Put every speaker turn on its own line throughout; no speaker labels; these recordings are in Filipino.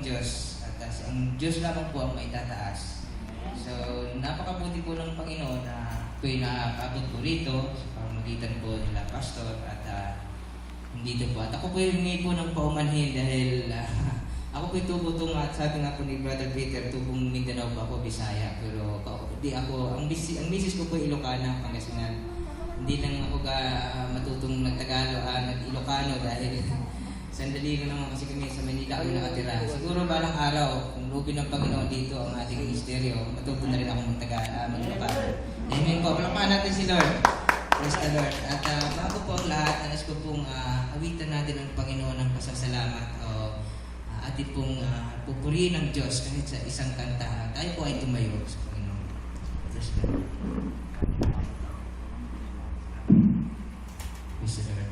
Diyos at ang Diyos lamang po ang may tataas. So, napakabuti po ng Panginoon na ako'y nakakabot po rito sa pamamagitan po nila Pastor at dito po. At ako po hindi po ng paumanhin dahil ako po'y tubutong at sabi nga po ni Brother Peter, tubong Mindanao po ako, Bisaya. Pero di ako, ang misis ko po Ilocana, Pangasinan. Hindi lang ako matutong nag-Ilocano dahil sandali lang naman kasi kami sa Manila kami nakatira. Siguro balang araw, kung lupin ng Panginoon dito ang ating ministeryo, matuto na rin ako mag-Ilocano. Amen po. Palakpakan natin si Lord. Praise the Lord. At bago po ang lahat, nais ko pong awitan natin ang Panginoon ng pasasalamat o atin pong pupurihin ng Diyos kahit sa isang kanta. Tayo po ay tumayo sa Panginoon. Praise the Lord. Praise the Lord.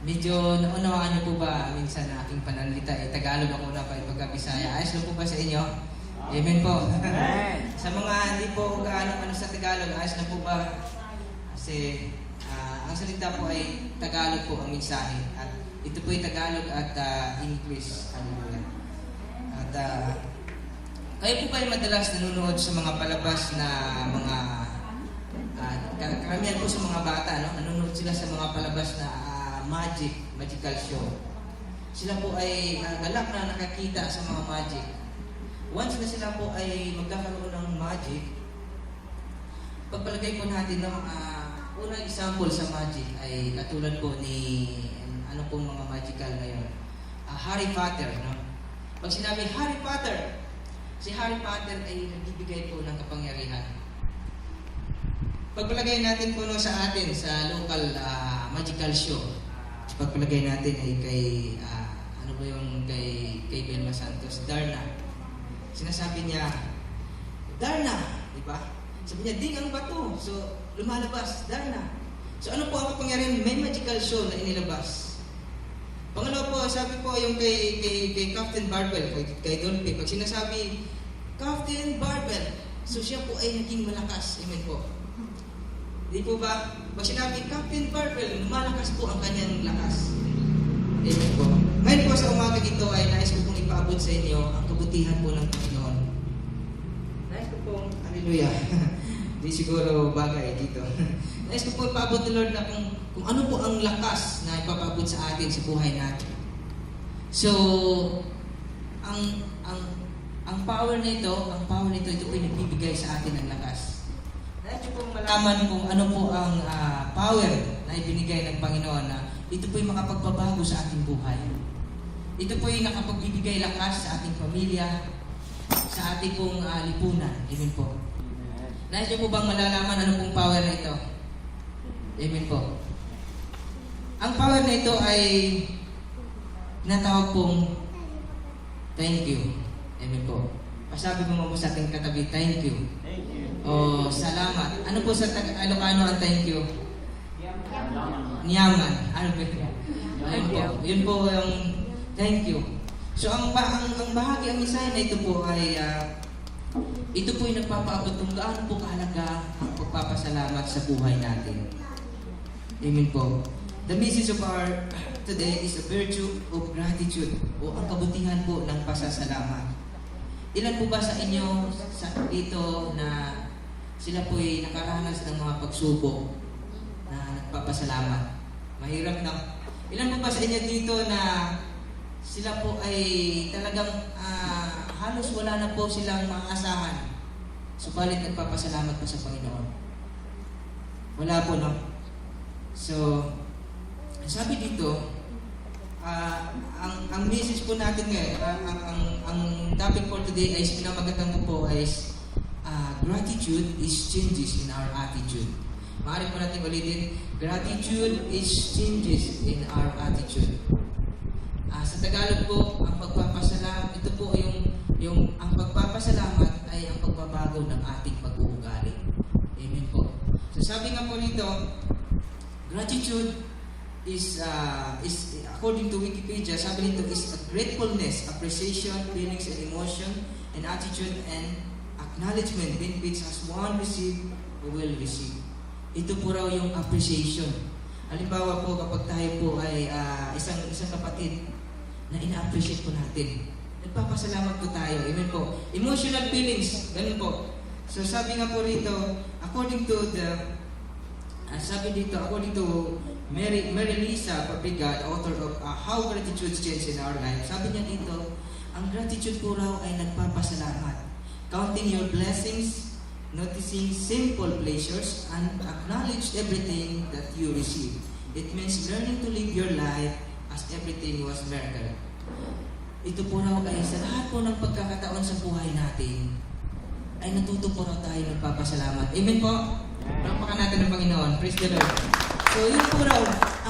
Medyo naunawaan niyo po ba minsan na aking pananalita Tagalog ako na pa pagka-Bisaya. Ayos lang po ba sa inyo? Amen po. Sa mga hindi po gaano sa Tagalog, ayos lang po ba? Kasi ang salita po ay Tagalog po ang mensahe. At ito po ay Tagalog at English. Hallelujah. At kayo po ba ay madalas nanonood sa mga palabas na mga karamihan po sa mga bata, no? Nanonood sila sa mga palabas na magical show. Sila po ay galak na nakakita sa mga magic. Once na sila po ay magkakaroon ng magic, pagpalagay po natin ng unang example sa magic ay katulad po ni ano pong mga magical ngayon. Harry Potter, no? Pag sinabi Harry Potter, si Harry Potter ay nagbibigay po ng kapangyarihan. pagpalagay natin po no, sa atin, sa local magical show, pagpalagay natin ay kay, ano ba yung kay Belma Santos, Darna. Sinasabi niya, Darna, di ba? Sabi niya, ding ang bato. So, lumalabas, Darna. So, ano po ang kapangyarihan? May magical show na inilabas. Pangalawa po, sabi po yung kay Captain Barbell, kay Don P. Pag sinasabi, Captain Barbell, so siya po ay naging malakas. Amen po. Di po ba? Pag sinabi, Captain Barbell, lumalakas po ang kanyang lakas. Amen po. Ngayon po sa umaga ito ay nais ko pong ipaabot sa inyo ang kabutihan po ng Panginoon. Nais ko pong, hallelujah, di siguro bagay dito. Nais ko po ipaabot ni Lord na kung ano po ang lakas na ipapaabot sa atin sa buhay natin. So, ang power nito, ito po ay nagbibigay sa atin ng lakas. Nais ko pong malaman kung ano po ang power na ibinigay ng Panginoon na ito po ay makapagbabago sa ating buhay. Ito po ay nakapagbibigay lakas sa ating pamilya, sa ating pong lipunan. Amen po. Nais niyo po bang malalaman ano pong power na ito? Amen po. Ang power na ito ay natawag pong thank you. Amen po. Pasabi mo sa ating katabi, thank you.
Thank you.
O salamat. Ano po sa Ilocano ang thank you? Niyaman. Ano ba yun? Ayun po. Yun po yung thank you. So ang bahagi, ang mensahe na ito po ay ito po yung nagpapaabot kung gaano po kahalaga ang pagpapasalamat sa buhay natin. Amen po. The message of our today is a virtue of gratitude o ang kabutihan po ng pasasalamat. Ilan po ba sa inyo dito na sila po ay nakaranas ng mga pagsubok na nagpapasalamat? Mahirap na. Ilan po ba sa inyo dito na sila po ay talagang halos wala na po silang maasahan, subalit nagpapasalamat pa sa Panginoon? Wala po, no? So, sabi dito, ang message po natin ngayon, ang topic for today ay pinamagandang po is gratitude is changes in our attitude. Maaari po natin ulitin, gratitude is changes in our attitude. Sa Tagalog po, ang pagpapasalamat, ito po ang pagpapasalamat ay ang pagbabago ng ating pag-uugali. Amen po. So sabi nga po rito, gratitude is according to Wikipedia, sabi nito is a gratefulness, appreciation, feelings and emotion, and attitude and acknowledgement benefits as one receive or will receive. Ito po raw yung appreciation. Halimbawa po kapag tayo po ay isang kapatid na ina-appreciate po natin, nagpapasalamat po tayo. Amen po. Emotional feelings, ganun po. So sabi nga po rito, according to Mary Lisa Papigat, author of How Gratitude Changes in Our Life, sabi niya dito, ang gratitude po raw ay nagpapasalamat. Counting your blessings, noticing simple pleasures, and acknowledge everything that you receive. It means learning to live your life as everything was miracle. Ito po raw ay sa lahat po ng pagkakataon sa buhay natin, ay natuto po raw tayo nagpapasalamat. Amen po? Palakpakan natin ng Panginoon. Praise the Lord. So yun po raw,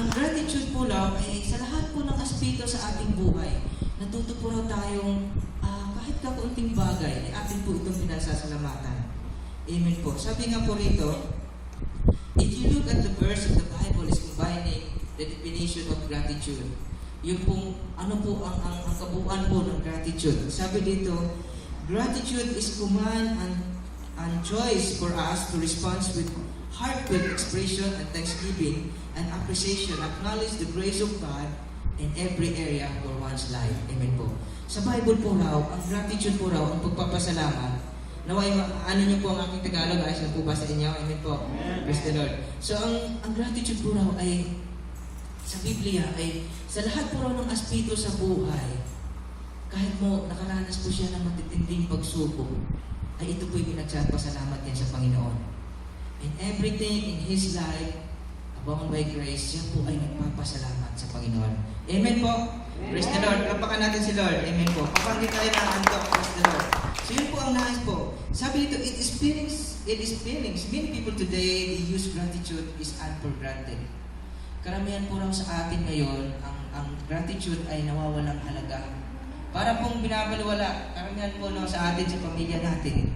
ang gratitude po raw ay sa lahat po ng aspeto sa ating buhay, natuto po raw tayong kahit kaunting bagay ay atin po itong pinasasalamatan. Amen po. Sabi nga po rito, if you look at the verse of the Bible is combining the definition of gratitude. Yung pong ano po ang kabuuan po ng gratitude. Sabi dito, gratitude is command and choice for us to respond with heartfelt expression and thanksgiving and appreciation, acknowledge the grace of God in every area of one's life. Amen po. Sa Bible po raw, ang gratitude po raw, ang pagpapasalamat, naway, ano niyo po ang aking Tagalog, ayos na po ba sa inyo? Amen po. Praise the Lord. So, ang gratitude po raw ay, sa Biblia, ay sa lahat po raw ng aspeto sa buhay, kahit mo nakaranas po siya ng matitinding pagsubok, ay ito po yung pinagpasalamat niya sa Panginoon. And everything in His life, Born by grace, siya po ay nagpapasalamat sa Panginoon. Amen po. Praise the Lord. Lapakan natin si Lord. Amen po. Kapag tayo na antok, praise the Lord. So yun po ang nais po. Sabi dito, it is feelings. Many people today, they use gratitude is for granted. Karamihan po raw sa atin ngayon, ang gratitude ay nawawalang halaga. Para pong binabalwala, karamihan po no, sa atin, sa pamilya natin.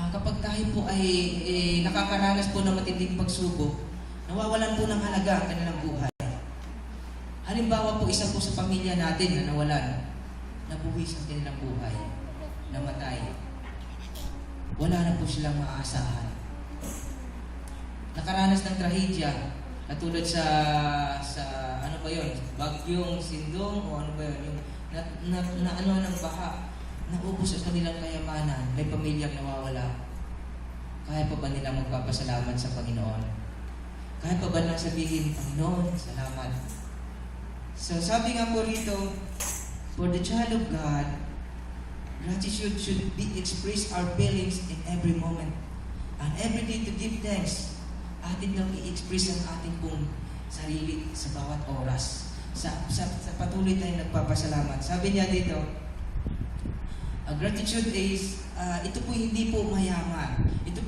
Kapag tayo po ay nakakaranas po ng matinding pagsubok, nawawalan po ng halaga ang kanilang buhay. Halimbawa po, isa po sa pamilya natin na nawalan, nabuwis ang kanilang buhay, namatay. Wala na po silang maaasahan. Nakaranas ng trahedya, katulad sa ano ba yun, bagyong, sindong, o ano ba yun, yung ano ng baha, naubos ang kanilang kayamanan, may pamilyang nawawala. Kaya pa ba nila magpapasalamat sa Panginoon? Kaya pa ba nang sabihin, Panginoon, salamat? So sabi nga po rito, for the child of God, gratitude should be express our feelings in every moment. And every day to give thanks. Atin lang i-express ang ating pong sarili sa bawat oras. Sa patuloy tayong nagpapasalamat. Sabi niya dito, gratitude is, ito po hindi po mayaman. Ito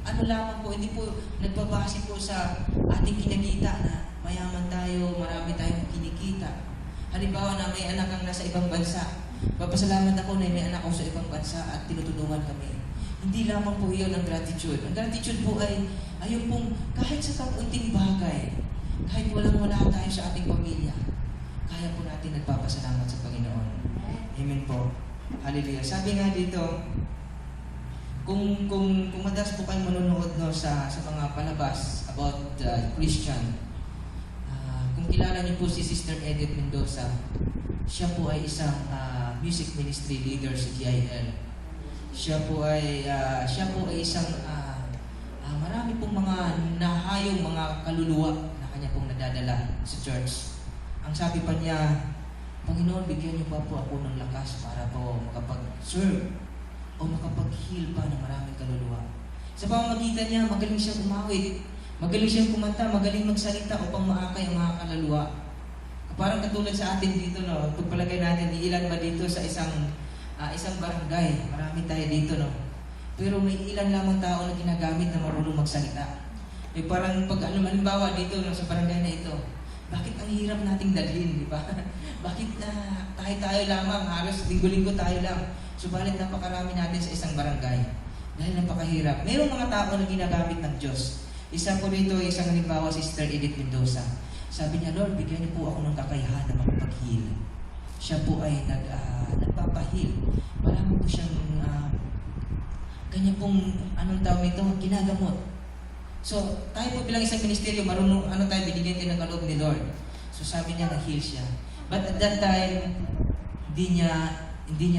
ano lamang po, hindi po nagbabase po sa ating kinikita na mayaman tayo, marami tayong kinikita. Halimbawa na may anak kang nasa ibang bansa. Papasalamat ako na may anak ko sa ibang bansa at tinutulungan kami. Hindi lamang po iyon ang gratitude. Ang gratitude po ay ayun pong kahit sa kaunting bagay, kahit walang-wala tayo sa ating pamilya, kaya po natin nagpapasalamat sa Panginoon. Amen po. Hallelujah. Sabi nga dito, kung madalas po kayong manonood no, sa mga palabas about Christian, kung kilala niyo po si Sister Edith Mendoza, siya po ay isang music ministry leader sa GIL. Siya po ay isang marami pong mga nahayong mga kaluluwa na kanya pong nadadala sa church. Ang sabi pa niya, Panginoon, bigyan niyo pa po ako ng lakas para po makapag-serve o makapag-heal pa ng maraming kaluluwa. Sa pamamagitan niya, magaling siyang umawit, magaling siyang kumanta, magaling magsalita upang maakay ang mga kaluluwa. Parang katulad sa atin dito, no? Pagpalagay natin, ilan ba dito sa isang barangay? Marami tayo dito, no? Pero may ilan lamang tao na ginagamit na marunong magsalita. Eh parang pag halimbawa dito, no, sa barangay na ito, bakit ang hirap nating dalhin, di ba? Bakit tayo lamang, halos linggo-linggo tayo lang. Subalit napakarami natin sa isang barangay. Dahil napakahirap. Mayroong mga tao na ginagamit ng Diyos. Isa po dito, isang halimbawa, Sister Edith Mendoza. Sabi niya, Lord, bigyan niyo po ako ng kakayahan na makapag-heal. Siya po ay nagpapahil. Marami po siyang kanya pong, anong tawag ito, ginagamot. So, tayo po bilang isang ministeryo, marunong, binigyan din ng kaloob ni Lord. So, sabi niya, na-heal siya. But at that time, hindi niya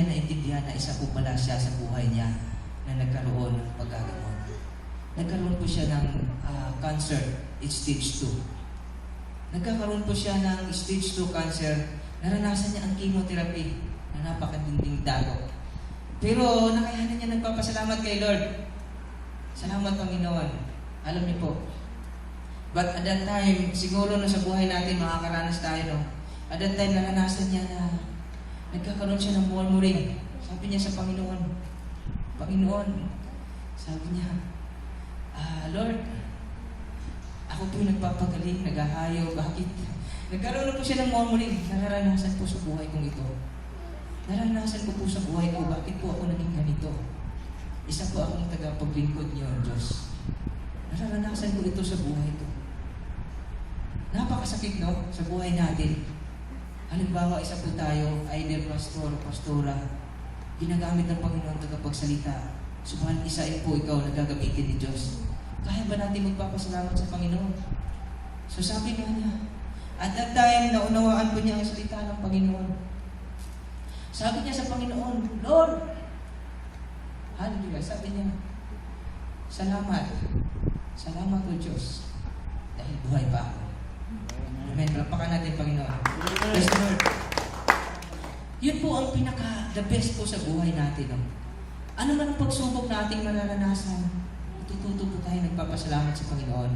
naintindihan na isa po pala siya sa buhay niya na nagkaroon ng paggagamot. Nagkaroon po siya ng cancer, it's stage 2. Nagkakaroon po siya ng stage 2 cancer, naranasan niya ang chemotherapy na napakatinding dagok. Pero nakayanan niya nagpapasalamat kay Lord. Salamat Panginoon. Alam niyo po. But at that time, siguro na sa buhay natin makakaranas tayo, no? At that time, naranasan niya na nagkakaroon siya ng murmuring. Sabi niya sa Panginoon, sabi niya, Lord, ako po yung nagpapagaling, naghahayo, bakit? Nagkaroon na po siya ng murmuring. Naranasan po sa buhay kong ito. Naranasan ko po sa buhay ko, bakit po ako naging ganito? Isa po akong tagapaglingkod niyo, Diyos. Naranasan ko ito sa buhay ko. Napakasakit, no? Sa buhay natin. Halimbawa, isa po tayo, either pastor, pastora, ginagamit ng Panginoon tagapagsalita. Subalit isa po ikaw na gagamitin ni Diyos. Kaya ba natin magpapasalamat sa Panginoon? So sabi nga niya, at that time, naunawaan po niya ang salita ng Panginoon. Sabi niya sa Panginoon, Lord, hallelujah, sabi niya, salamat. Salamat o Diyos. Dahil buhay pa ako. Amen. Palapakan natin, Panginoon. Praise the Lord. Yun po ang the best po sa buhay natin. No? Ano man ang pagsubok nating mararanasan, itututo po tayo nagpapasalamat sa Panginoon.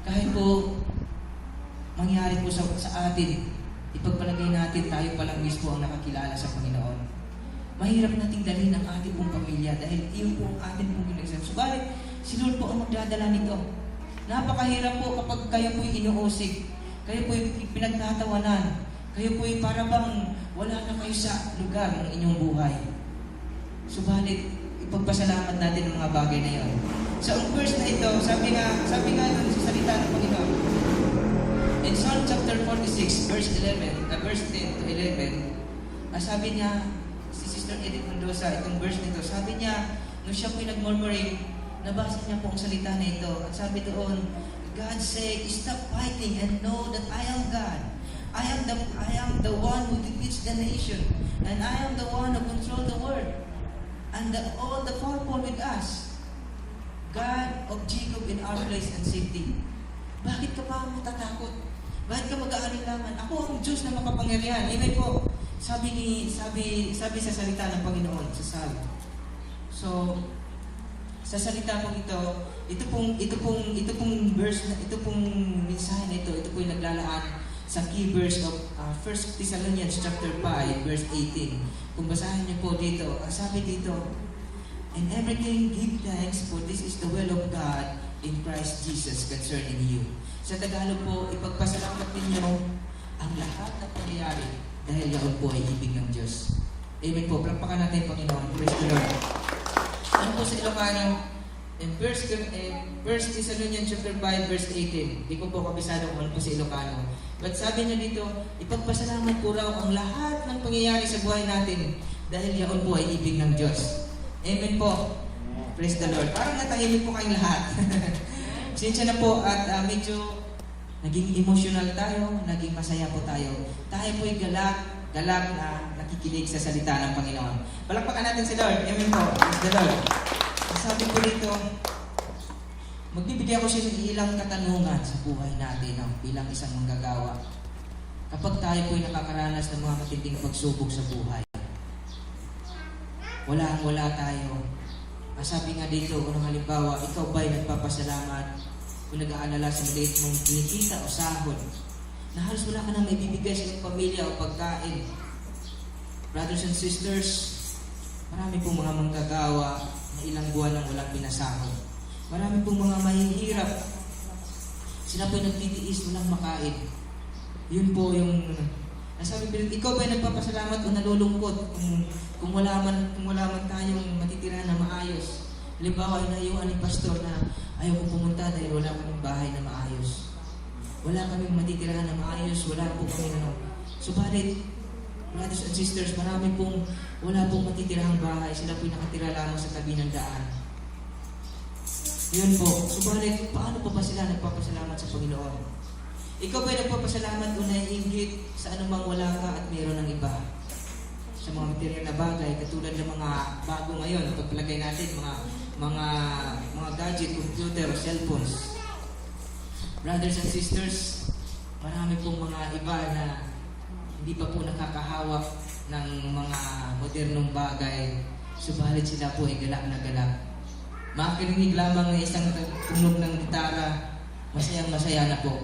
kahit po mangyari po sa atin, ipagpalagay natin tayo pa lang mismo ang nakakilala sa Panginoon. Mahirap nating dalhin ang ating pong pamilya dahil iyon po ang ating pong ginagawa. Subalit, si Lord po ang magdadala nito. Napakahirap po kapag kayo po'y inuusig, kayo po'y pinagtatawanan, kayo po'y para bang wala na kayo sa lugar ng inyong buhay. Subalit, ipagpasalamat natin ang mga bagay na yon. Sa verse na ito, sabi nga doon sa salita ng Panginoon, in Psalm chapter 46, verse 10 to 11, sabi niya, si Sister Edith Mendoza, itong verse nito, sabi niya, nung siya po'y nag-murmuring, nabasa niya po ang salita na ito, at sabi doon, God say, stop fighting and know that I am God. I am the one who defeats the nation, and I am the one who controls the world, and all the powerful with us. God of Jacob in our place and safety. Bakit ka pa matatakot? Bakit ka mag-aalinlangan? Ako ang Diyos na makapangyarihan. Amen po. Sabi sa salita ng Panginoon sa Psalm. So, sa salita pong ito pong verse na ito pong mensahe na ito pong naglalaan sa key verse of 1 Thessalonians chapter 5 verse 18. Kung basahin niyo po dito, ang sabi dito, in everything give thanks, for this is the will of God in Christ Jesus concerning you. Sa Tagalog po, ipagpasalamat ninyo ang lahat ng pangyayari dahil yaon po ay ibig ng Diyos. Amen po. Palakpakan natin, Panginoon. Praise the Lord. Ano po sa Ilocano? In 1 Thessalonians chapter 5 verse 18. Di ko po kabisado kung ano po sa Ilocano. But sabi niya dito, ipagpasalamat po raw ang lahat ng pangyayari sa buhay natin dahil yaon po ay ibig ng Diyos. Amen po. Praise the Lord. Parang natahimik po kayong lahat. Sinsya na po at medyo naging emotional tayo, naging masaya po tayo. Tayo po'y galak na nakikinig sa salita ng Panginoon. Palakpakan natin si Lord. Amen po. Praise the Lord. Sabi ko dito, magbibigay ako siya ng ilang katanungan sa buhay natin bilang isang manggagawa. Kapag tayo po'y nakakaranas ng mga matinding pagsubok sa buhay, wala tayo. Sabi nga dito, unang halimbawa, ikaw ba'y nagpapasalamat kung nag-aalala sa maliit mong kinikita o sahod na halos wala ka nang maibibigay sa iyong pamilya o pagkain? Brothers and sisters, marami pong mga manggagawa na ilang buwan nang walang pinasahod. Marami pong mga mahihirap. Sila po'y nagtitiis, walang makain. Yun po yung nasabi ko, ikaw ba'y nagpapasalamat o nalulungkot kung wala man tayong matitira na maayos? Halimbawa, inayuan ni pastor na ayaw kong pumunta dahil wala kaming bahay na maayos. Wala kaming matitira na maayos, wala po kami Subalit, brothers and sisters, marami pong wala pong matitirahang bahay. Sila po'y nakatira lamang sa tabi ng daan. Yun po. Subalit, paano pa ba sila nagpapasalamat sa Panginoon? Ikaw ba'y nagpapasalamat o naiinggit sa anumang wala ka at mayroon ng iba? Sa mga material na bagay, katulad ng mga bago ngayon, pagpalagay natin, mga gadget, computer, cellphones. Brothers and sisters, marami pong mga iba na hindi pa po nakakahawak ng mga modernong bagay, subalit sila po ay galak na galak. Makakarinig lamang ng isang tunog ng gitara, masayang-masaya na po.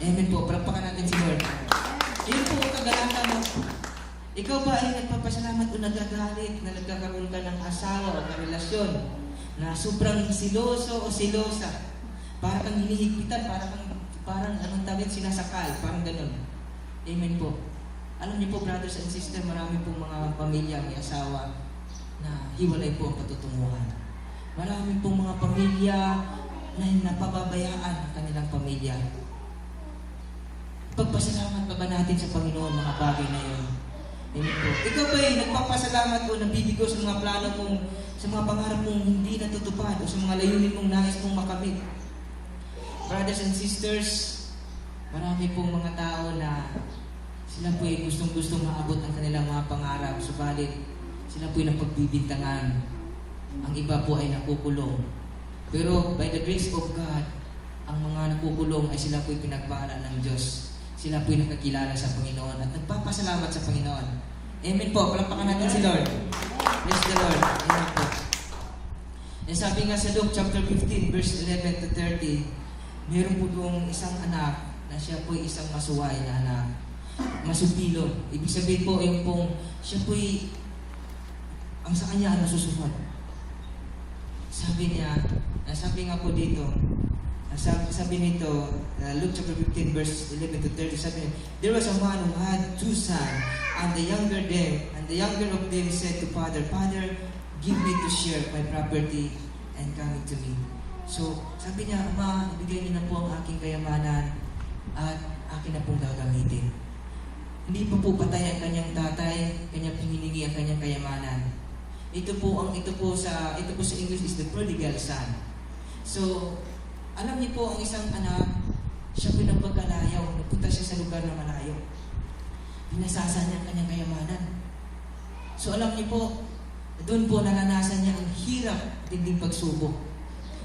Amen po, palakpakan natin si Lord. Yun po ang kagalakan mo. Ikaw ba ay nagpapasalamat o nagagalit na nagkakaroon ka ng asawa o karelasyon na sobrang siloso o silosa? Parang kang hinihigpitan, parang anong tawag, sinasakal, parang ganun. Amen po. Alam niyo po, brothers and sisters, marami pong mga pamilya may asawa na hiwalay po ang patutunguhan. Marami pong mga pamilya na napababayaan ang kanilang pamilya. Pagpasalamat pa ba natin sa Panginoon mga bagay na yun? Amen po. Ikaw ba ay nagpapasalamat o nabibigo sa mga plano mong, sa mga pangarap mong hindi natutupad o sa mga layunin mong nais mong makamit? Brothers and sisters, marami pong mga tao na sila po ay gustong-gustong maabot ang kanilang mga pangarap, subalit sila po ay napagbibintangan. Ang iba po ay nakukulong. Pero by the grace of God, ang mga nakukulong ay sila po ay pinagpala ng Diyos. Sila po ay nakakilala sa Panginoon at nagpapasalamat sa Panginoon. Amen po. Palakpakan natin si Lord. Bless the Lord. Amen po. And sabi nga sa Luke chapter 15 verse 11 to 30, meron po itong isang anak na siya po isang masuway na anak. Masupilo. Ibig sabihin po, yung pong, siya po'y, ang sa kanya, nasusunod. Sabi niya, sabi nga po dito, sabi nito, Luke chapter 15, verse 11 to 30, sabi niya, there was a man who had 2 sons, and the younger of them said to father, Father, give me to share my property and coming to me. So, sabi niya, Ama, ibigay niyo na po ang aking kayamanan at akin na pong gagamitin. Hindi pa po patay ang kanyang tatay, kanyang pininingi ang kanyang kayamanan. Ito po sa English is the prodigal son. So, alam niyo po ang isang anak, siya po nagpagkalayaw, nagpunta siya sa lugar na malayo. Pinasasa niya ang kanyang kayamanan. So, alam niyo po, doon po naranasan niya ang hirap at tinding pagsubok.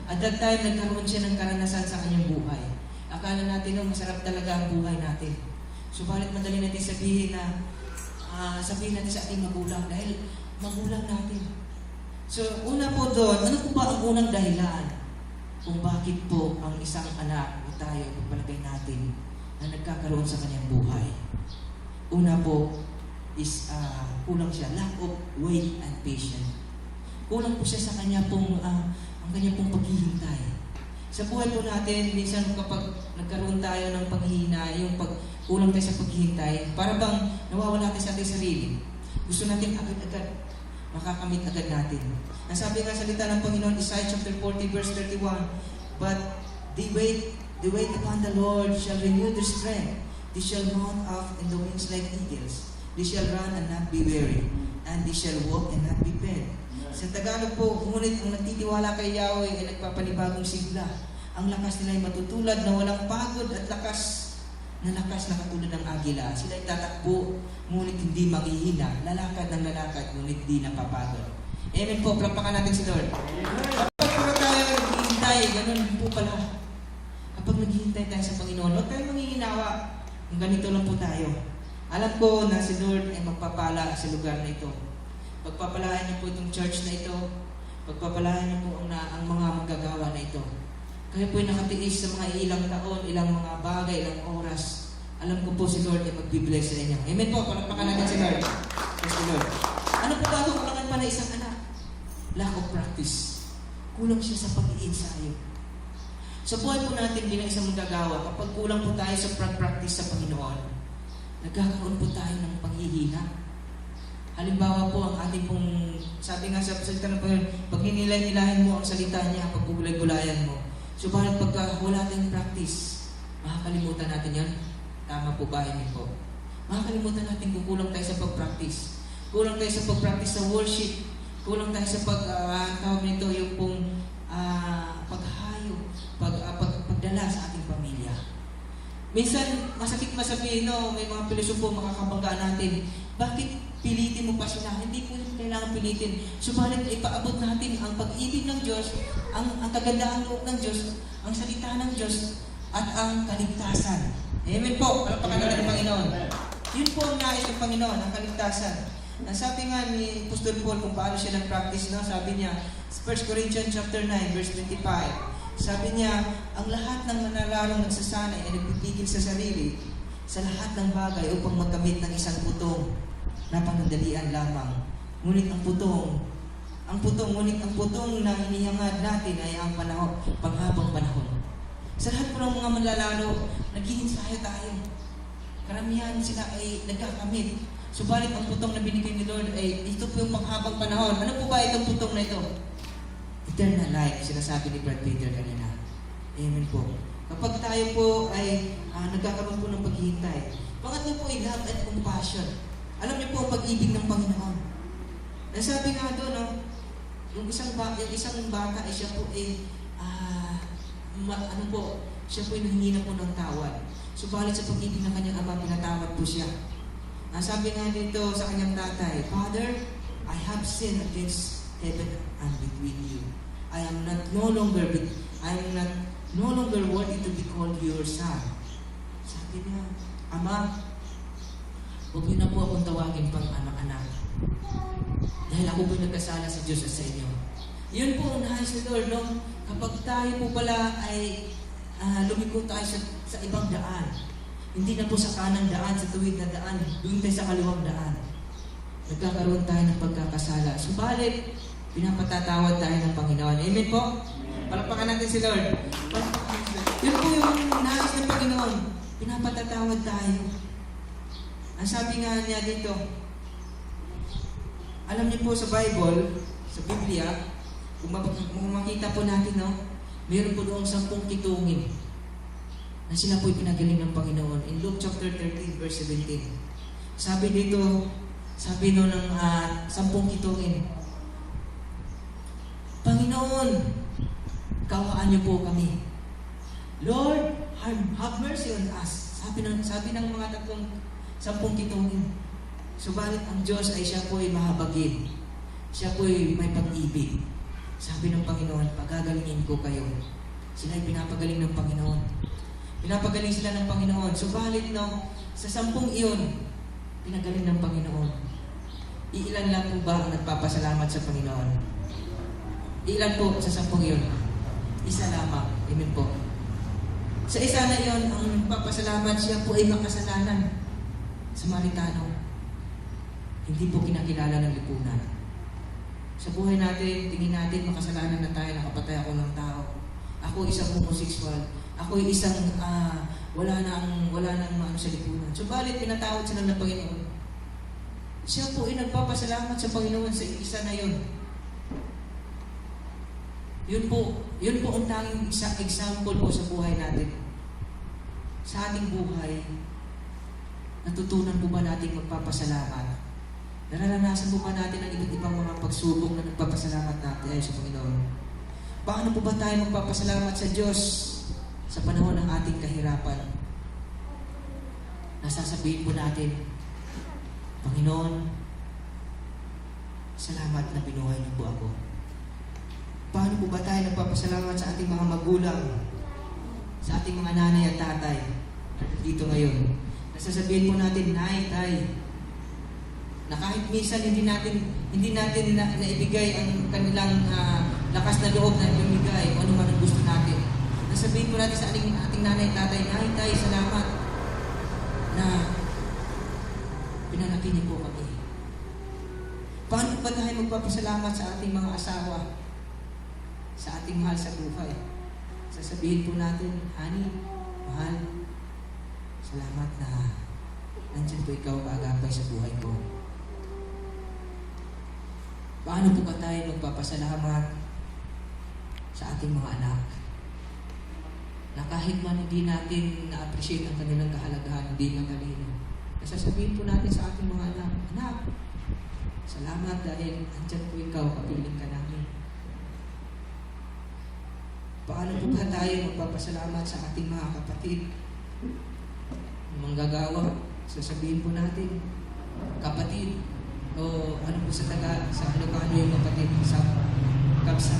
At that time, nagkaroon siya ng karanasan sa kanyang buhay. Akala natin, masarap talaga ang buhay natin. Subalit madali natin sabihin natin sa ating magulang dahil magulang natin. So, una po doon, ano po ba ang unang dahilan kung bakit po ang isang anak o tayo, pagpalagay natin, na nagkakaroon sa kanyang buhay? Una po is kulang siya, lack of wait and patience. Kulang po siya sa kanya pong, ang kanya pong paghihintay. Sa buhay po natin, minsan kapag nagkaroon tayo ng paghihina, yung kulang tayo sa paghihintay, para bang nawawala tayo sa ating sarili. Gusto natin agad-agad, makakamit agad natin. Ang sabi nga salita ng Panginoon, Isaiah chapter 40 verse 31, but they wait upon the Lord shall renew their strength. They shall mount up in the wings like eagles. They shall run and not be weary, and they shall walk and not be faint. Sa Tagalog po, ngunit ang nagtitiwala kay Yahweh ay nagpapanibagong sigla. Ang lakas nila ay matutulad na walang pagod at lakas na katulad ng agila. Sila ay tatakbo, ngunit hindi maghihina. Lalakad ng lalakad, ngunit di napapagod. Amen po, palapakan natin si Lord. Kapag po tayo naghihintay, ganun po pala. Kapag naghihintay tayo sa Panginoon, huwag tayo manghihinawa. Kung ganito lang po tayo. Alam ko na si Lord ay magpapala sa lugar na ito. Pagpapalahan niyo po itong church na ito. Pagpapalahan niyo po ang mga magagawa na ito. Kayo po ay nakatiis sa mga ilang taon, ilang mga bagay, ilang oras. Alam ko po si Lord ay magbibless sa inyo. Amen po, palakpakan natin si Lord. Praise the Lord. Ano po ba ito kulangan pa na isang anak? Lack of practice. Kulang siya sa pag-iinsayo. Sa buhay po natin bilang isang magagawa, kapag kulang po tayo sa practice sa Panginoon, nagkakaroon po tayo ng panghihina. Halimbawa po ang ating pong, sabi nga sa salita ng Panginoon, pag hinilay-hilahin mo ang salita niya, pagbubulay-bulayan mo. Subalit pagka wala tayong practice, makakalimutan natin yan. Tama po ba? Amen po. Makakalimutan natin kung kulang tayo sa pag-practice. Kulang tayo sa pag-practice sa worship. Kulang tayo sa tawag nito yung pong paghayo, pagdala sa ating pamilya. Minsan, masakit masabihin, may mga pilosopo makakabangga natin. Bakit pilitin mo pa sila? Hindi po yung kailangan pilitin. Subalit, ipaabot natin ang pag-ibig ng Diyos, ang kagandaang loob ng Diyos, ang salita ng Diyos, at ang kaligtasan. Amen po. Palapakan natin ng Panginoon. Yun po ang nais ng Panginoon, ang kaligtasan. Sabi nga ni Apostol Paul kung paano siya nag-practice, sabi niya, 1 Corinthians chapter 9, verse 25, sabi niya, ang lahat ng nanalarong nagsasanay ay nagpipigil sa sarili sa lahat ng bagay upang magkamit ng isang putong na panandalian lamang. Ngunit ang putong na inihangad natin ay ang panghabang panahon. Sa lahat po ng mga manlalaro, nag-iinsayo tayo. Karamihan sila ay nagkakamit. Subalit ang putong na binigay ni Lord ay ito po yung panghabang panahon. Ano po ba itong putong na ito? Eternal life, sinasabi ni Brad Peter kanina. Amen po. Kapag tayo po ay nagkakaroon po ng paghihintay. Pangatlo po ay love and compassion. Alam niyo po ang pag-ibig ng Panginoon. Nasabi nga doon, yung isang bata ay siya po ay siya po ay nanghingi na po ng tawad. Subalit sa pag-ibig ng kanyang ama, pinatawad po siya. Nasabi nga dito sa kanyang tatay, Father, I have sinned against heaven and between you. I am no longer worthy to be called your son. Sabi niya, Ama, huwag niyo na po akong tawagin pang anak-anak. Dahil ako po nagkasala sa Diyos at sa inyo. Yun po ang nais ni Lord, no? Kapag tayo po pala ay lumiko tayo sa ibang daan. Hindi na po sa kanang daan, sa tuwid na daan, doon tayo sa kaliwang daan. Nagkakaroon tayo ng pagkakasala. Subalit, pinapatatawad tayo ng Panginoon. Amen po? Palakpakan natin si Lord. Yun po yung nais ng Panginoon. Pinapatatawad tayo. Ang sabi nga niya dito, alam niyo po sa Bible, sa Biblia, kung makita po natin, no, meron po doong 10 kitungin na sila po'y pinagaling ng Panginoon. In Luke chapter 13, verse 17. Sabi dito, sabi no ng 10 kitungin, Panginoon, kawaan niyo po kami. Lord, have mercy on us. Sabi ng mga 10 kitungin. Subalit ang Diyos ay siya po'y mahabagin. Siya po'y may pag-ibig. Sabi ng Panginoon, pagagalingin ko kayo. Sila ay pinapagaling ng Panginoon. Pinapagaling sila ng Panginoon. Subalit no, sa 10 iyon, pinagaling ng Panginoon. Iilan lang po ba ang nagpapasalamat sa Panginoon? Ilan po sa 10 iyon? Isa lamang. Amen po. Sa isa na iyon, ang nagpapasalamat, siya po ay makasalanan. Samaritano. Hindi po kinakilala ng lipunan. Sa buhay natin, tingin natin, makasalanan na tayo, nakapatay ako ng tao. Ako isang homosexual. Ako isang wala nang sa lipunan. Subalit, pinatawad sila ng Panginoon. Siya po ay nagpapasalamat sa Panginoon sa isa na yun. Yun po ang tanging example po sa buhay natin. Sa ating buhay, natutunan po ba natin magpapasalamat? Nararanasan po ba natin ang iba't ibang mga pagsubok na nagpapasalamat natin ay sa Panginoon? Paano po ba tayo magpapasalamat sa Diyos sa panahon ng ating kahirapan? Nasasabihin po natin, Panginoon, salamat na binuhay niyo po ako. Paano po ba tayo nagpapasalamat sa ating mga magulang, sa ating mga nanay at tatay dito ngayon? Nasasabihin po natin, Nay, Tay, na kahit minsan hindi natin naibigay ang kanilang lakas na loob na ibigay o ano man ang gusto natin. Nasabihin po natin sa ating nanay at tatay, Nay, Tay, salamat na pinalaki niyo po kami. Paano ba tayo magpapasalamat sa ating mga asawa, sa ating mahal sa buhay? Sasabihin po natin, Honey, mahal, salamat na nandiyan po ikaw kaagapay sa buhay ko. Paano po ba tayo magpapasalamat sa ating mga anak? Na kahit man hindi natin na-appreciate ang kanilang kahalagahan, hindi matalino. Nasasabihin po natin sa ating mga anak, Anak, salamat dahil andyan po ikaw, kapiling ka namin. Paano po ba tayo magpapasalamat sa ating mga kapatid? Manggagawa, sasabihin po natin, kapatid, o ano po sa Ilocano yung kapatid sa Kapsa.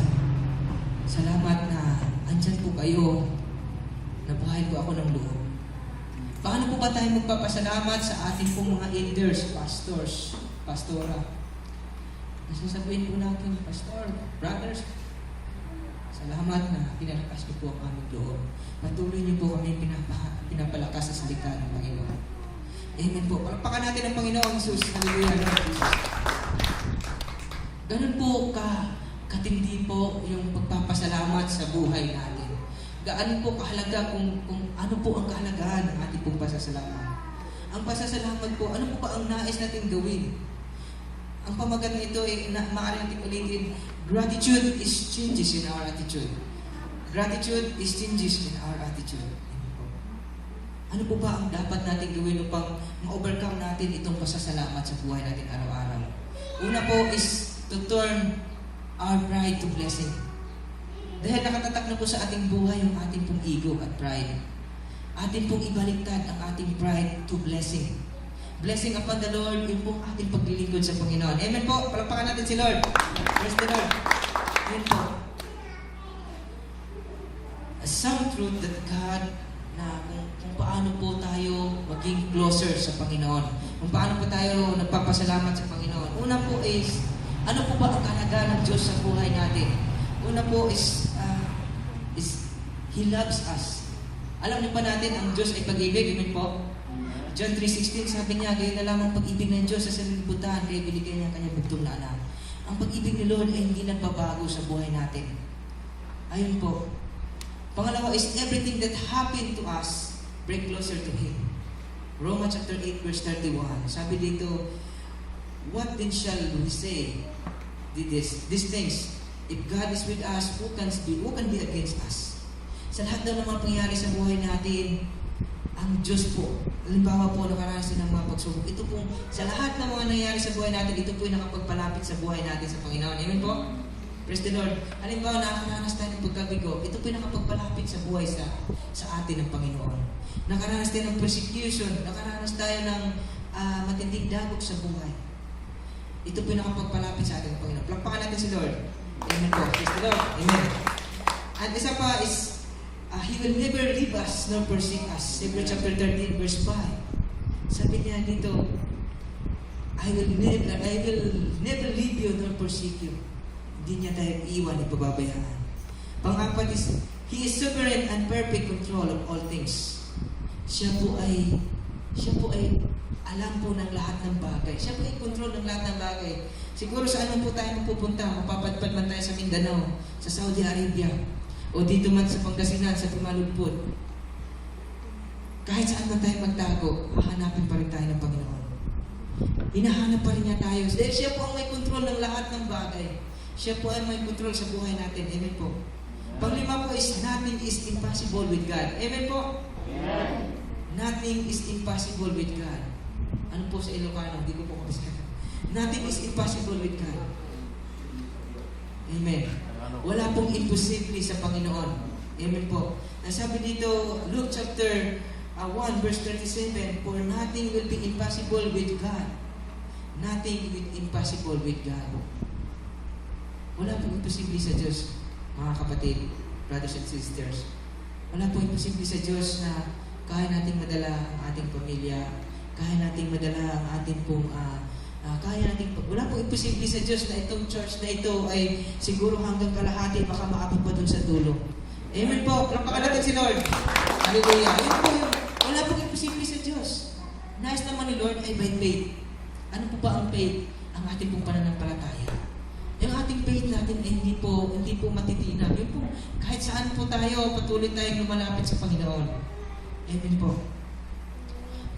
Salamat na andyan po kayo, nabuhay po ako ng loob. Paano po ba tayo magpapasalamat sa ating pong mga elders, pastors, pastora? Nasasabihin po natin, Pastor, brothers, salamat na pinalakas niyo po ang aming loob. Patuloy niyo po kami pinapalakas sa salita ng Panginoon. Amen po. Palakpakan natin ang Panginoon Jesus. Hallelujah. Ganun po katindi po yung pagpapasalamat sa buhay natin. Gaano po kahalaga kung ano po ang kahalagahan ng ating pong pasasalamat. Ang pasasalamat po, ano po ba ang nais natin gawin? Ang pamagat nito ay maaaring natin ulitin, gratitude is changes in our attitude. Gratitude is changes in our attitude. Ano po ba ang dapat natin gawin upang ma-overcome natin itong pasasalamat sa buhay natin araw-araw? Una po is to turn our pride to blessing. Dahil nakatatak na po sa ating buhay yung ating pong ego at pride. Atin pong ibaliktad ang ating pride to blessing. Blessing upon the Lord, yung pong ating paglilingkod sa Panginoon. Amen po. Palakpakan natin si Lord. Praise the Lord. Amen po. Some truth that God na kung paano po tayo maging closer sa Panginoon. Kung paano po tayo nagpapasalamat sa Panginoon. Una po is, ano po ba ang kahalaga ng Diyos sa buhay natin? Una po is He loves us. Alam niyo pa natin, ang Diyos ay pag-ibig. Amen po? John 3:16, sabi niya, gayon na lamang pag-ibig ng Diyos sa sanlibutan, kaya binigay niya ang kanyang bugtong na anak. Ang pag-ibig ni Lord ay hindi nagbabago sa buhay natin. Ayun po. Pangalawa is everything that happened to us, bring closer to Him. Romans chapter 8 verse 31. Sabi dito, what then shall we say? These things. If God is with us, who can be against us? Sa lahat daw ng mga pangyayari sa buhay natin, ang Diyos po, halimbawa po nakaranas ng mga pagsubok, ito po, sa lahat ng mga nangyayari sa buhay natin, ito po yung nakapagpalapit sa buhay natin sa Panginoon. Amen po? Praise the Lord. Halimbawa, nakakaranas tayo ng pagkabigo, ito po yung nakapagpalapit sa buhay sa atin ng Panginoon. Nakaranas tayo ng persecution, nakaranas tayo ng matinding dagok sa buhay. Ito po yung nakapagpalapit sa atin ng Panginoon. Palakpakan natin si Lord. Amen po. Praise the Lord. Amen. At isa pa is, He will never leave us nor forsake us. Hebrews chapter 13 verse 5. Sabi niya dito, I will never leave you nor forsake you. Hindi niya tayo iiwan, ipababayaan. Pang-apat is, He is sovereign and perfect control of all things. Siya po ay alam po ng lahat ng bagay. Siya po ay control ng lahat ng bagay. Siguro saan po tayo mapupunta, mapapadpad man tayo sa Mindanao, sa Saudi Arabia, o dito man sa Pangasinan, sa Timalugpod. Kahit saan man tayo magtago, hahanapin pa rin tayo ng Panginoon. Hinahanap pa rin niya tayo. Dahil siya po ang may control ng lahat ng bagay. Siya po ay may control sa buhay natin. Amen po. Panglima po is, nothing is impossible with God. Amen po? Amen. Nothing is impossible with God. Ano po sa Ilocano? Hindi ko po kapisahan. Nothing is impossible with God. Amen. Wala pong imposible sa Panginoon. Amen po. Nasabi dito, Luke chapter 1 verse 37, for nothing will be impossible with God. Nothing will be impossible with God. Wala pong imposible sa Diyos, mga kapatid, brothers and sisters. Wala pong imposible sa Diyos na kaya nating madala ang ating pamilya, kaya nating madala ang ating pong wala pong imposible sa Diyos na itong church na ito ay siguro hanggang kalahati baka maabot pa dun sa dulo. Amen po. Palakpakan natin si Lord. Hallelujah. Yun po yun. Wala pong imposible sa Diyos. Nais naman ni Lord ay by faith. Ano po ba ang faith? Ang ating pong pananampalataya. Yung ating faith natin ay hindi po matitinag. Yun po, kahit saan po tayo, patuloy tayong lumalapit sa Panginoon. Amen po.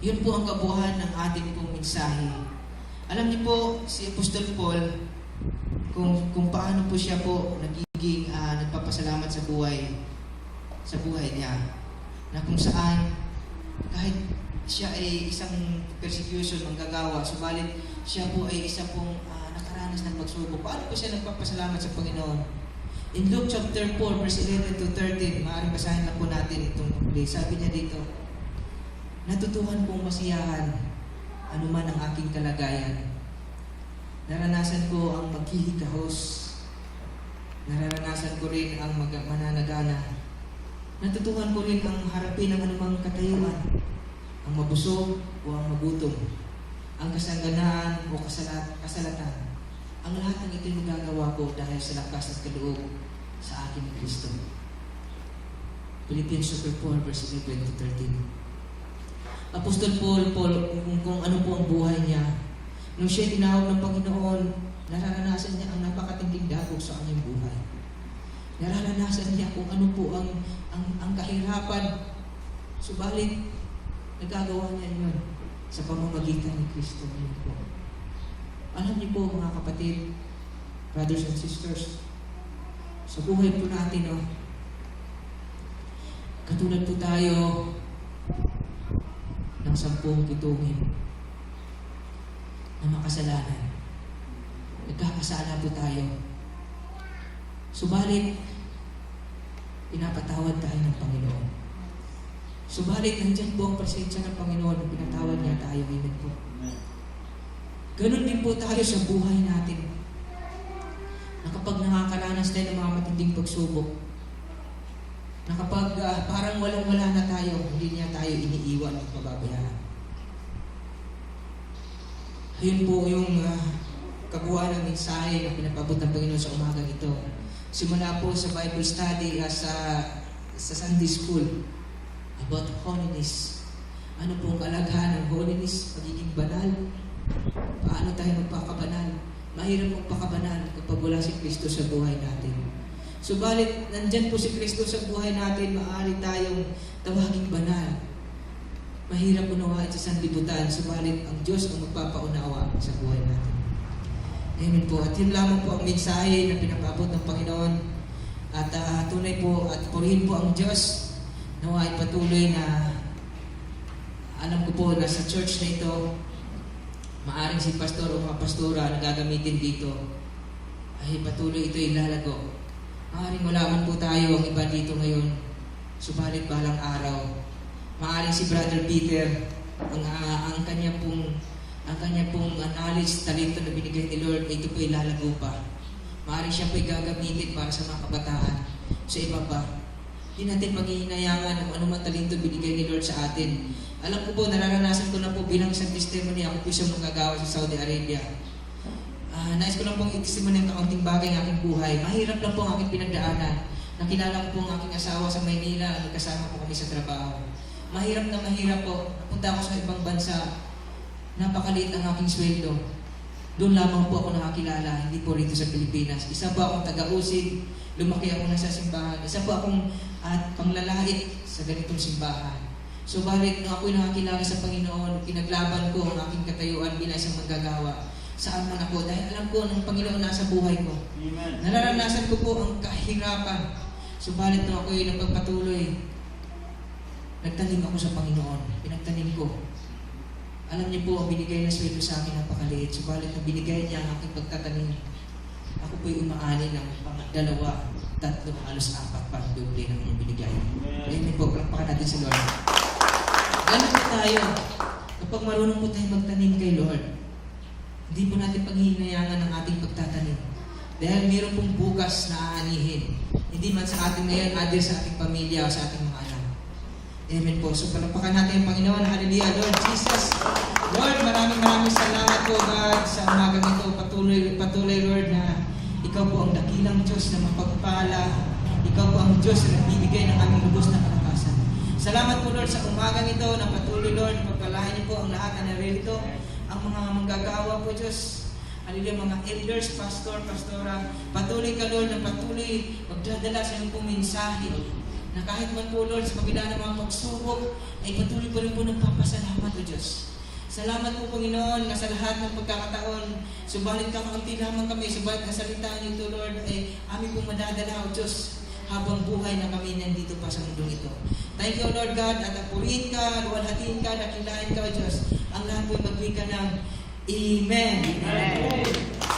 Yun po ang kabuuan ng ating pong mensahe. Alam niyo po, si Apostol Paul, kung paano po siya po nagiging nagpapasalamat sa buhay niya. Na kung saan, kahit siya ay isang persecution, manggagawa, subalit siya po ay isa pong nakaranas ng pagsubok. Paano po siya nagpapasalamat sa Panginoon? In Luke chapter 4, verse 11 to 13, maaaring basahin lang po natin itong muli. Sabi niya dito, natutuhan kong masiyahan anuman ang aking kalagayan. Naranasan ko ang maghihikahos. Naranasan ko rin ang mananagana. Natutuhan ko rin ang harapin ng anumang katayuan, ang mabusog o ang magutom, ang kasanganaan o kasalatan. Ang lahat ng ito'y magagawa ko dahil sa lakas at kaloob sa akin ni Kristo. Philippians chapter 4, verse 11 to 13. Apostol Paul, kung ano po ang buhay niya, nung siya tinawag ng Panginoon, nararanasan niya ang napakatinding dagok sa kanyang buhay. Nararanasan niya kung ano po ang kahirapan. Subalit, nagagawa niya yun sa pamamagitan ni Kristo. Alam niyo po mga kapatid, brothers and sisters, sa buhay po natin, katulad po tayo ng 10 bituhin na makasalanan. Nagkakasala po tayo. Subalit, pinapatawad tayo ng Panginoon. Subalit, nandyan po ang presensya ng Panginoon na pinatawad niya tayo. Amen po. Ganun din po tayo sa buhay natin. Na kapag nakakaranas tayo ng mga matinding pagsubok, na kapag parang walang-wala na tayo, hindi niya tayo iniiwan at pababayaan. Ayun po yung kabuuan ng mensahe na pinapabot ng Panginoon sa umagang ito. Simula po sa Bible study sa Sunday School about holiness. Ano po ang kalagahan ng holiness, pagiging banal? Paano tayo magpakabanal? Mahirap magpakabanal kapag wala si Kristo sa buhay natin. Subalit, nandyan po si Kristo sa buhay natin, maaari tayong tawaging banal. Mahirap unawain sa sanlibutan, subalit ang Diyos ang magpapaunawa sa buhay natin. Amen po. At yun lamang po ang mensahe na pinapabot ng Panginoon. At tunay po at purihin po ang Diyos. Nawa ay patuloy na alam ko po na sa church na ito, maaring si pastor o mga pastora na gagamitin dito ay patuloy ito ilalago. Maaring wala man po tayo ang iba dito ngayon, subalit balang araw. Maaring si Brother Peter, ang kanya pong knowledge, talento na binigay ni Lord, ito po ilalago pa. Maaring siya po gagamitin para sa mga kabataan, sa iba pa. Hindi natin maghihinayangan kung anumang talento binigay ni Lord sa atin. Alam ko po, nararanasan ko na po bilang isang testimony, ako po isang manggagawa sa Saudi Arabia. Nais ko lang pong i-testimony ang kaunting bagay ng aking buhay. Mahirap lang po ang aking pinagdaanan. Nakilala ko po ang aking asawa sa Maynila, nagkasama po kami sa trabaho. Mahirap na mahirap po. Napunta ako sa ibang bansa. Napakaliit ang aking sweldo. Doon lamang po ako nakakilala, hindi po rito sa Pilipinas. Isa po akong taga-usig, lumaki ako na sa simbahan. Isa po akong panglalait sa ganitong simbahan. Subalit, nung ako'y nakakilala sa Panginoon, pinaglaban ko ang aking katayuan bilang isang manggagawa. Saan man ako, dahil alam ko ng Panginoon nasa buhay ko.
Amen.
Nararanasan ko po ang kahirapan. Subalit, nung ako'y nagpagpatuloy, nagtanim ako sa Panginoon. Pinagtanim ko. Alam niyo po, ang binigay na sweldo sa akin napakaliit. Subalit, nang binigay niya ang aking pagtatanim, ako po'y umaani ng 2, 3, halos 4 pa doble ng binigay. Amen po, palakpakan natin si Lord. Ganun po tayo. Kapag marunong po tayo magtanim kay Lord, hindi po natin paghihinayangan ng ating pagtatanim. Dahil mayroon pong bukas na aanihin. Hindi man sa ating ngayon, adir sa ating pamilya o sa ating mga anak. Amen po. So palakpakan natin ang Panginoon. Hallelujah, Lord Jesus. Lord, maraming salamat po, God, sa umagang ito. Patuloy, Lord, na Ikaw po ang dakilang Diyos na mapagpala. Ikaw po ang Diyos na nagbibigay ng aming lubos na kalakasan. Salamat po, Lord, sa umagang ito na patuloy, Lord, pagpalain niyo po ang lahat na naririto. Ang mga manggagawa po, Diyos. Hallelujah, mga elders, pastor, pastora. Patuloy ka, Lord, na patuloy magdadala sa iyong pong mensahe. Na kahit man po, Lord, sa kabila ng mga pagsubok, ay patuloy po rin po nagpapasalamat, O Diyos. Salamat po, Panginoon, na sa lahat ng pagkakataon, subalit kakaunti lamang kami, subalit ang salita niyo, Lord, ay aming pong madadala, O Diyos, habang buhay na kami nandito pa sa mundong ito. Thank you, Lord God, at purihin ka, luwalhatiin ka, dakilain ka, O Diyos. Ang lahat po'y magwika ng Amen.
Amen.